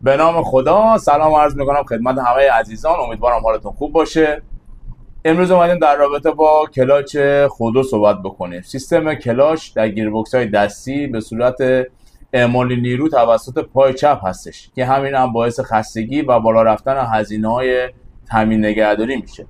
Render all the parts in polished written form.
به نام خدا. سلام عرض میکنم خدمت همه عزیزان، امیدوارم حالتون خوب باشه. امروز اومدیم در رابطه با کلاچ خودرو صحبت بکنیم. سیستم کلاچ در گیربکس های دستی به صورت اعمال نیرو توسط پای چپ هستش که همین هم باعث خستگی و بالا رفتن هزینه های تامین نگهداری میشه.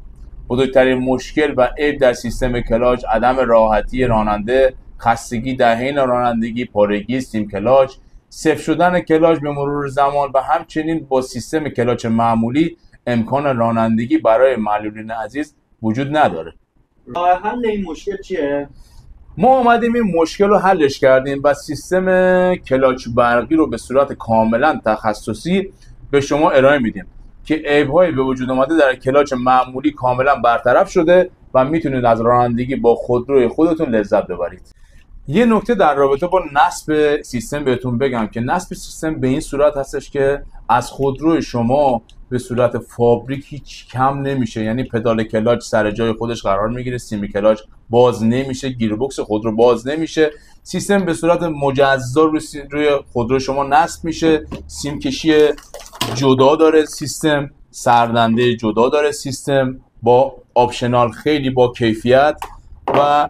بزرگترین مشکل و عیب در سیستم کلاچ عدم راحتی راننده، خستگی در حین رانندگی، پارگی سیم کلاچ، صفر شدن کلاچ به مرور زمان و همچنین با سیستم کلاچ معمولی امکان رانندگی برای معلولین عزیز وجود نداره. راه حل این مشکل چیه؟ ما اومدیم این مشکل رو حلش کردیم و سیستم کلاچ برقی رو به صورت کاملا تخصصی به شما ارائه میدیم که عیب‌هایی به وجود اومده در کلاچ معمولی کاملا برطرف شده و میتونید از رانندگی با خودروی خودتون لذت ببرید. یه نکته در رابطه با نصب سیستم بهتون بگم که نصب سیستم به این صورت هستش که از خودروی شما به صورت فابریک هیچ کم نمیشه، یعنی پدال کلاچ سر جای خودش قرار میگیره، سیم کلاچ باز نمیشه، گیربکس خودرو باز نمیشه. سیستم به صورت مجزا روی خودرو شما نصب میشه. سیم کشی جدا داره سیستم، سردنده جدا داره سیستم با آپشنال خیلی با کیفیت و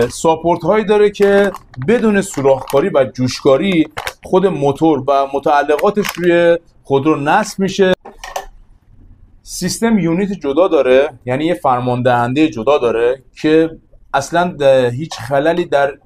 ساپورت هایی داره که بدون سوراخکاری و جوشکاری خود موتور و متعلقاتش روی خودرو نصب میشه. سیستم یونیت جدا داره، یعنی یه فرماندهنده جدا داره که اصلا هیچ خللی در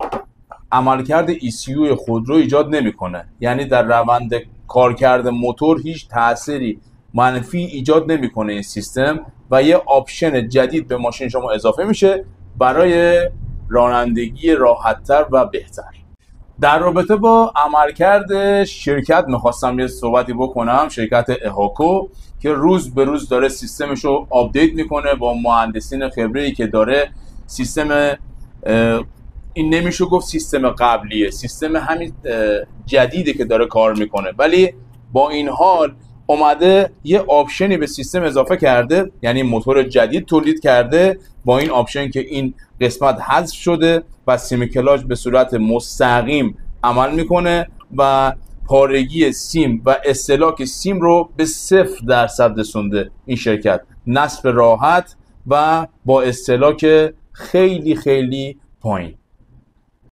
عملکرد ECU خودرو ایجاد نمیکنه، یعنی در روند کارکرد موتور هیچ تأثیری منفی ایجاد نمیکنه این سیستم و یه آپشن جدید به ماشین شما اضافه میشه برای رانندگی راحت‌تر و بهتر. در رابطه با عملکرد شرکت میخواستم یه صحبتی بکنم. شرکت اهاکو که روز به روز داره سیستمش رو آپدیت میکنه با مهندسین خبره‌ای که داره. سیستم این نمیشه گفت سیستم قبلیه، سیستم همین جدیده که داره کار میکنه، ولی با این حال اومده یه آپشنی به سیستم اضافه کرده، یعنی موتور جدید تولید کرده با این آپشن که این قسمت حذف شده و سیم کلاچ به صورت مستقیم عمل میکنه و پارگی سیم و استهلاک سیم رو به 0% رسونده. این شرکت نصب راحت و با استهلاک خیلی خیلی پایین.